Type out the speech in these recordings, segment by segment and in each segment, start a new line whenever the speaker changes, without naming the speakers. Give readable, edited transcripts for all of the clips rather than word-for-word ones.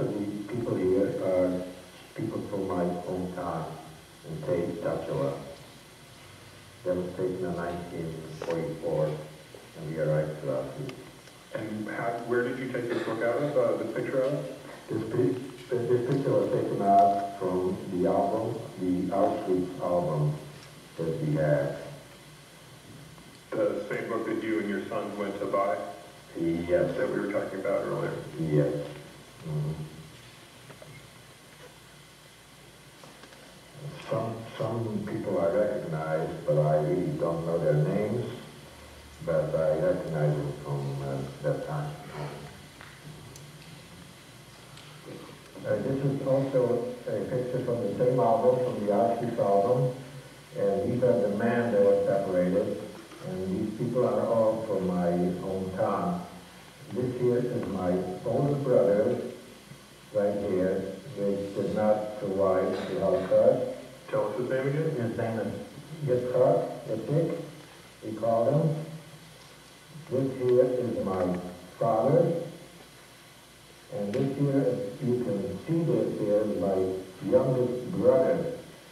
of the people here are people from my hometown in Kreitenberg. That was taken in 1944, and we arrived to our feet.
And where did you take this book out of, this picture out of?
This picture was taken out from the album, the Auschwitz album that we had.
The same book that you and your sons went to buy?
Yes.
That we were talking about earlier?
Yes. Mm-hmm. Some people I recognize, but I really don't know their names, but I recognize them from that time. This is also a picture from the same album, from the Auschwitz album, and these are the men that were separated, and these people are all from my hometown. This here is my older brother, right here, which did not survive the Holocaust.
Tell us his name again.
His name is Yitzhak, we call him. This here is my father. And this here, you can see this here, is my youngest brother.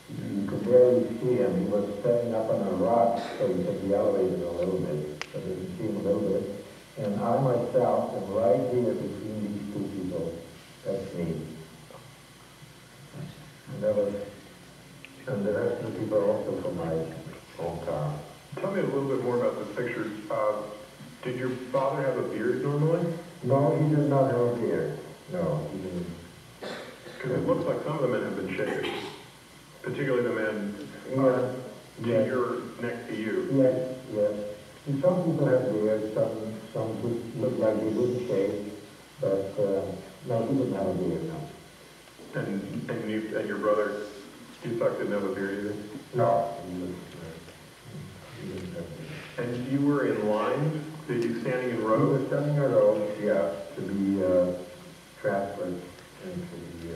You can barely see him. He was standing up on a rock, so you can be elevated a little bit, so you can see him a little bit. And I myself am right here between these two people. That's me. And the rest of the people are also from my hometown.
Tell me a little bit more about this picture. Did your father have a beard normally?
No, he did not have a beard. No, he didn't.
Because it looks like some of the men have been shaved. Particularly the men next to you.
Yes, yes. And some people have beards, some look like they wouldn't shave, but no, he didn't have a beard, no.
And your brother, Yitzhak, didn't have a beard either?
No, he didn't have a beard.
And you were in line? Did you standing in rows?
We were standing in rows, yeah, to be transferred into the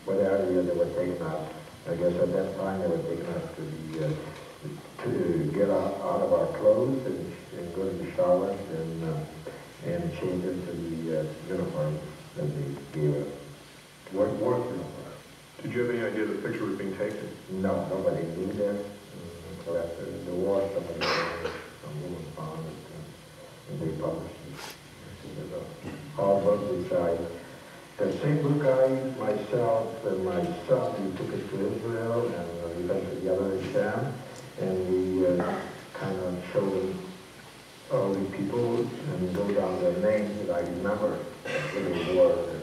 what area they were taken out. I guess at that time they were taken out to get out of our clothes and go to the showers and change into the uniform that they gave us. Work uniform.
Did you have any idea the picture was being taken?
No, nobody knew that until after the war. Some woman found it and they published it. All books beside. The same book myself and my son, we took it to Israel and we went to the other exam and we kind of showed them all the people and go down their names that I remember in the war and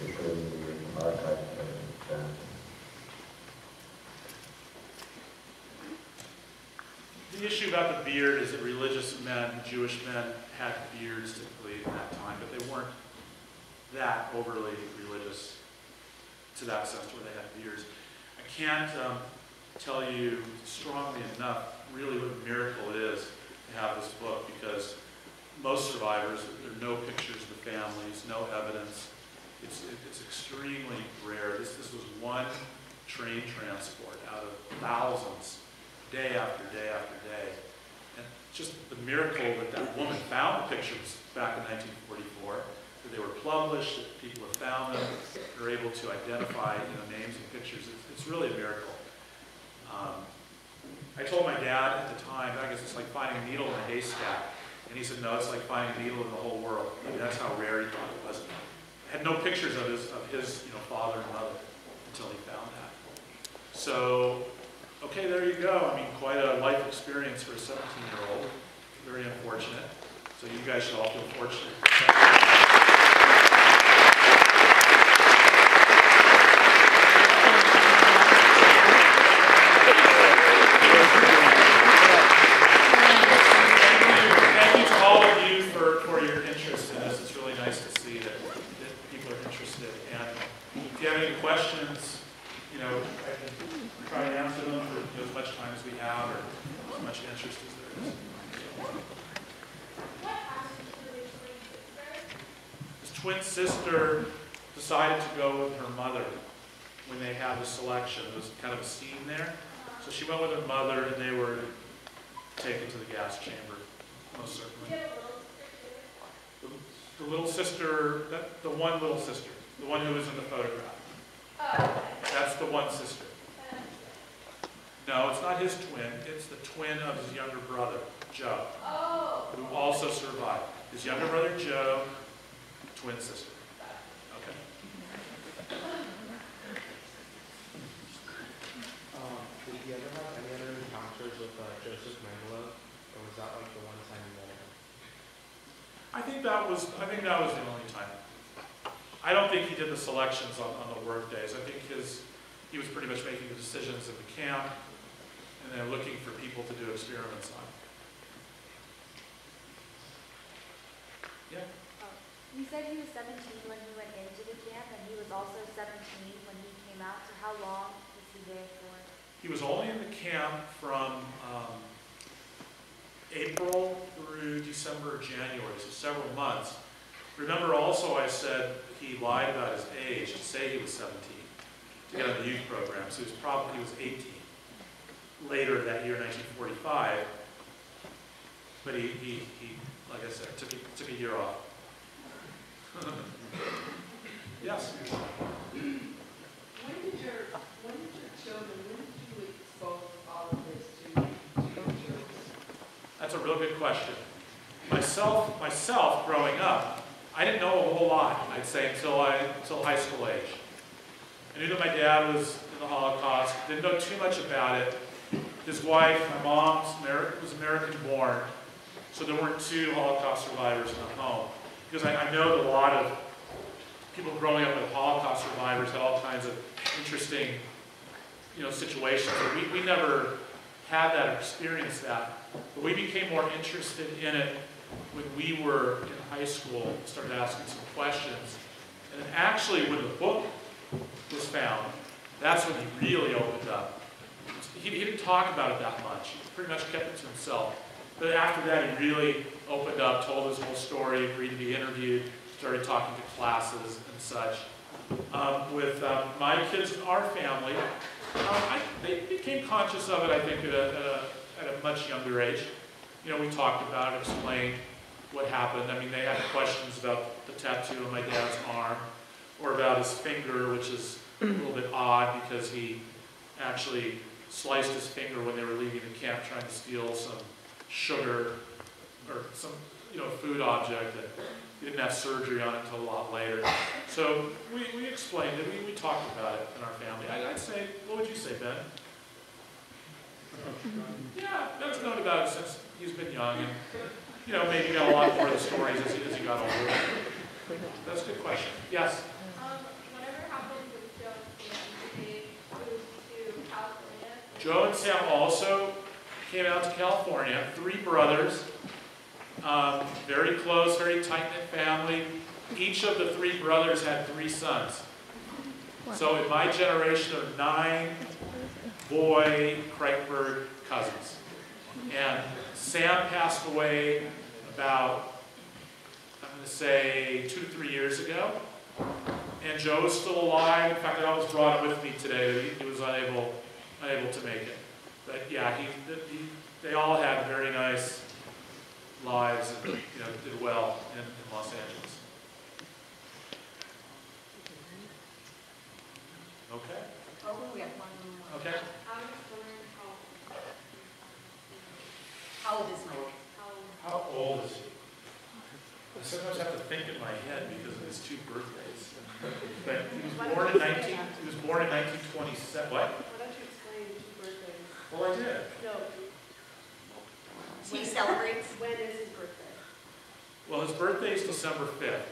they put in the archive.
The issue about the beard is that religious men, Jewish men, had beards typically in that time, but they weren't that overly religious to that sense where they had beards. I can't tell you strongly enough really what a miracle it is to have this book, because most survivors, there are no pictures of the families, no evidence. It's extremely rare. This was one train transport out of thousands, day after day after day. And just the miracle that that woman found the pictures back in 1944, that they were published, that people have found them, they're able to identify names and pictures. It's really a miracle. I told my dad at the time, I guess it's like finding a needle in a haystack. And he said, no, it's like finding a needle in the whole world. I mean, that's how rare he thought it was. Had no pictures of his father and mother until he found that. So, okay, there you go. I mean, quite a life experience for a 17-year-old. Very unfortunate. So you guys should all feel fortunate. Thank you to all of you for your interest in this. It's really nice to see that people are interested. And if you have any questions, I can try to answer them for as much time as we have, or as much interest as there is. His twin sister decided to go with her mother when they had the selection. There was kind of a scene there. So she went with her mother, and they were taken to the gas chamber, most certainly. The The little sister, the one little sister, the one who was in the photograph. That's the one sister. No, it's not his twin. It's the twin of his younger brother, Joe, who also survived. His younger brother, Joe, twin sister. Okay.
Did you ever have any other encounters with Joseph Mengele, or was that like the one time you met him?
I think that was the only time. I don't think he did the selections on the work days. I think he was pretty much making the decisions at the camp and then looking for people to do experiments on. Yeah?
You said he was 17 when he went into the camp, and he was also 17 when he came out. So how long was he there for?
He was only in the camp from April through December or January, so several months. Remember also I said he lied about his age to say he was 17 to get on the youth program, so he was 18. Later that year, 1945, but he like I said, took a year off. Yes?
When did your children, when did you expose all of this to your children?
That's a real good question. Myself growing up, I didn't know a whole lot, I'd say, until high school age. I knew that my dad was in the Holocaust, didn't know too much about it. His wife, my mom, was American born, so there weren't two Holocaust survivors in the home. Because I know that a lot of people growing up with Holocaust survivors had all kinds of interesting, situations. We never had that or experienced that. But we became more interested in it when we were in high school, started asking some questions. And then actually when the book was found, that's when he really opened up. He didn't talk about it that much. He pretty much kept it to himself. But after that, he really opened up, told his whole story, agreed to be interviewed, started talking to classes and such. With my kids in our family, they became conscious of it, I think, at a much younger age. We talked about it, explained what happened. I mean, they had questions about the tattoo on my dad's arm, or about his finger, which is a little bit odd because he actually sliced his finger when they were leaving the camp trying to steal some sugar or some food object that he didn't have surgery on until a lot later. So we explained it, we talked about it in our family. I'd say, what would you say, Ben? Yeah, Ben's known about it since he's been young, and maybe got a lot more of the stories as he got older. That's a good question. Yes?
Whatever happened with Joe and Sam, they moved to California?
Joe and Sam also came out to California, 3 brothers, very close, very tight-knit family. Each of the 3 brothers had 3 sons. So in my generation of 9 boy Kreitenberg cousins. And Sam passed away about, I'm going to say, 2 to 3 years ago. And Joe is still alive. In fact, I almost brought him with me today. He was unable to make it. But yeah, they all had very nice lives and did well in Los Angeles. Okay.
Oh, we have one more.
Okay.
I was wondering
How old is Noah?
How old is he? I sometimes have to think in my head because of his 2 birthdays. But he was born in 1927. What?
why don't you explain 2 birthdays?
Well, I did.
No.
He celebrates.
When is his birthday?
Well, his birthday is December 5th.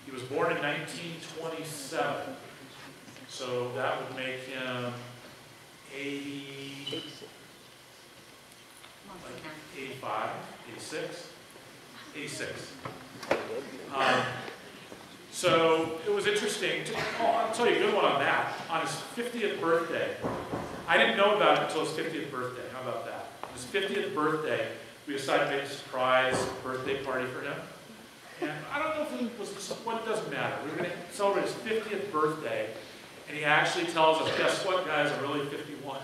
He was born in 1927. So that would make him 85, 86, 86. So it was interesting. I'll tell you a good one on that. On his 50th birthday, I didn't know about it until his 50th birthday. How about that? On his 50th birthday, we decided to make a surprise birthday party for him. And I don't know if it was, well, it doesn't matter. We were going to celebrate his 50th birthday. And he actually tells us, guess what, guys, I'm really 51.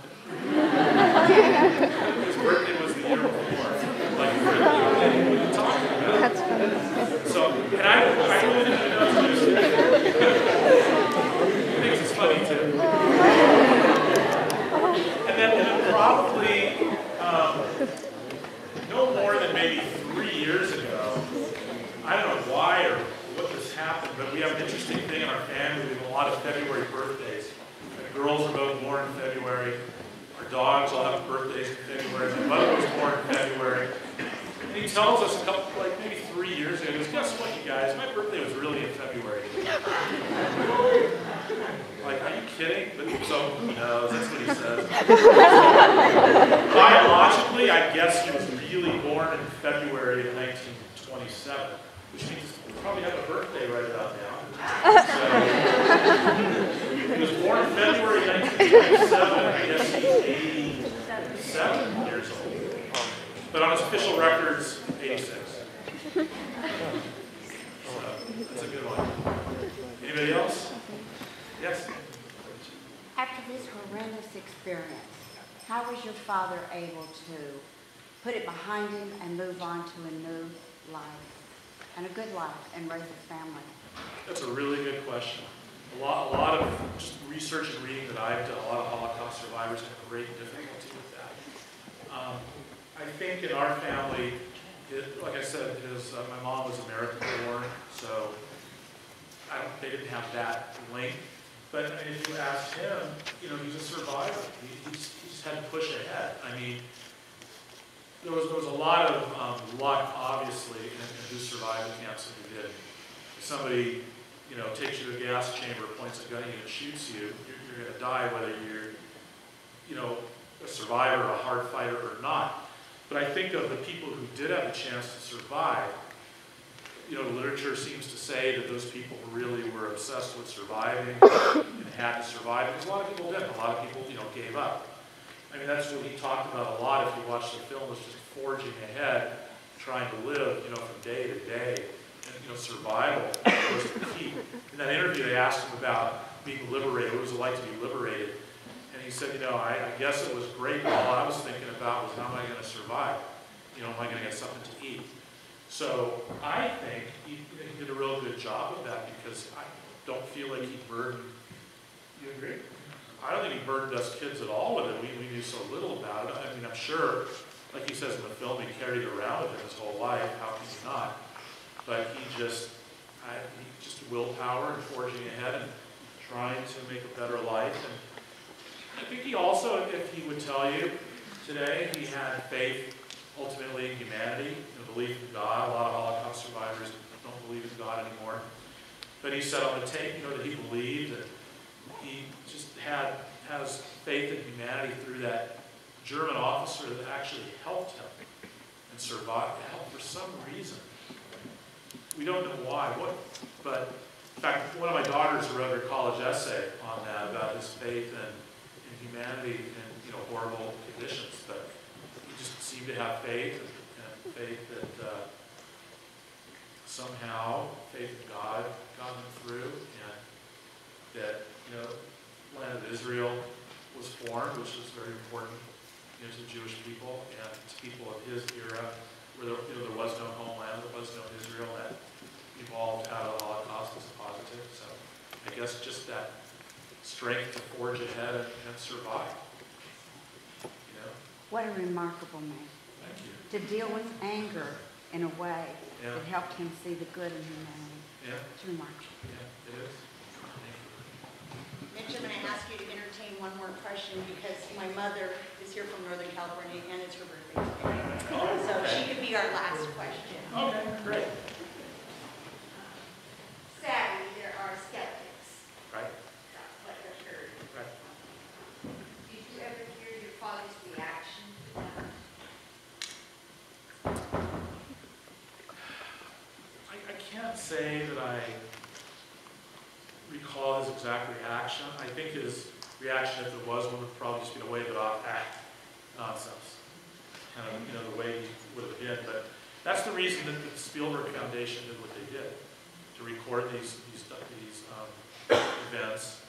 His birthday was the year before. Like, what are you talking about? So And I really didn't know this. He thinks it's funny too. And then probably no more than maybe 3 years ago, I don't know why or what this happened, but we have an interesting thing in our family. We have a lot of February birthdays. The girls are both born in February. Our dogs all have birthdays in February. My mother was born in February. And he tells us a couple, like maybe 3 years ago, he goes, guess what, you guys? My birthday was really in February. Like, are you kidding? But so, who knows? That's what he says. Biologically, I guess he was really born in February of 1927, which means he probably have a birthday right about now. So, he was born in February 1927. I guess he's 87 years old. But on his official records, 86. So, that's a good one. Anybody else? Yes?
After this horrendous experience, how was your father able to put it behind him and move on to a new life, and a good life, and raise a family?
That's a really good question. A lot of just research and reading that I've done, a lot of Holocaust survivors have great difficulty with that. I think in our family, like I said, my mom was American born, so they didn't have that link. But I mean, if you asked him, he's a survivor. He just had to push ahead. I mean, there was a lot of luck, obviously, in who survived the camps and who didn't. If somebody, takes you to a gas chamber, points a gun at you, and shoots you, you're going to die, whether you're, a survivor, a hard fighter, or not. But I think of the people who did have a chance to survive. The literature seems to say that those people really were obsessed with surviving and had to survive, because a lot of people didn't. A lot of people, gave up. I mean, that's what he talked about a lot if you watch the film, was just forging ahead, trying to live, from day to day. And, survival was the key. In that interview, they asked him about being liberated. What was it like to be liberated? And he said, I guess it was great, but all I was thinking about was, how am I going to survive? Am I going to get something to eat? So I think he did a real good job of that, because I don't feel like he burdened. You agree? I don't think he burdened us kids at all with it. We knew so little about it. I mean, I'm sure, like he says in the film, he carried it around with him his whole life. How can you not? But he just willpower and forging ahead and trying to make a better life. And I think he also, if he would tell you today, he had faith ultimately in humanity and belief in God. A lot of Holocaust survivors don't believe in God anymore. But he said on the tape, that he believed, and he just has faith in humanity through that German officer that actually helped him and survived, helped for some reason. We don't know why. But in fact, one of my daughters wrote her college essay on that, about his faith in humanity in horrible conditions. But he just seemed to have faith, and faith that somehow faith in God got him through, and that land of Israel was formed, which was very important to the Jewish people and to people of his era, where there was no homeland, there was no Israel, that evolved out of the Holocaust as a positive. So I guess just that strength to forge ahead and survive.
What a remarkable man.
Thank you.
To deal with anger in a way
Yeah.
that helped him see the good in humanity.
Yeah.
It's remarkable.
Yeah, it is.
Mitch, I'm going to ask you to entertain one more question, because my mother is here from Northern California and it's her birthday today. So she could be our last question.
Okay, great.
Sadly, there are skeptics.
Right.
That's what I've heard.
Right.
Did you ever hear your father's reaction to that?
I can't say that I recall his exact reaction. I think his reaction, if there was one, would probably just be to wave it off, nonsense. Kind of, the way he would have been. But that's the reason that the Spielberg Foundation did what they did, to record these events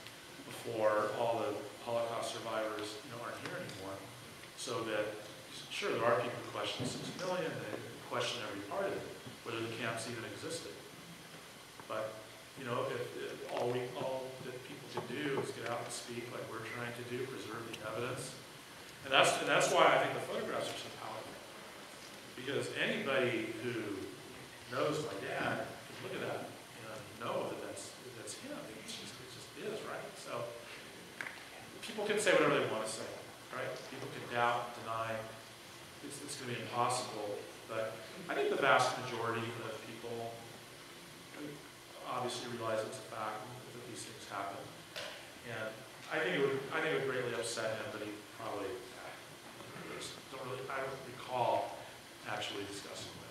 before all the Holocaust survivors, aren't here anymore. So that, sure, there are people who question 6 million, they question every part of it, whether the camps even existed. But, you know, if all that people can do is get out and speak like we're trying to do, preserve the evidence. And that's why I think the photographs are so powerful. Because anybody who knows my dad can look at that and know that that's him. It just is, right? So people can say whatever they want to say, right? People can doubt, deny. It's going to be impossible. But I think the vast majority of people obviously realize it's a fact that these things happen. And I think it would greatly upset him, but he probably I don't recall actually discussing with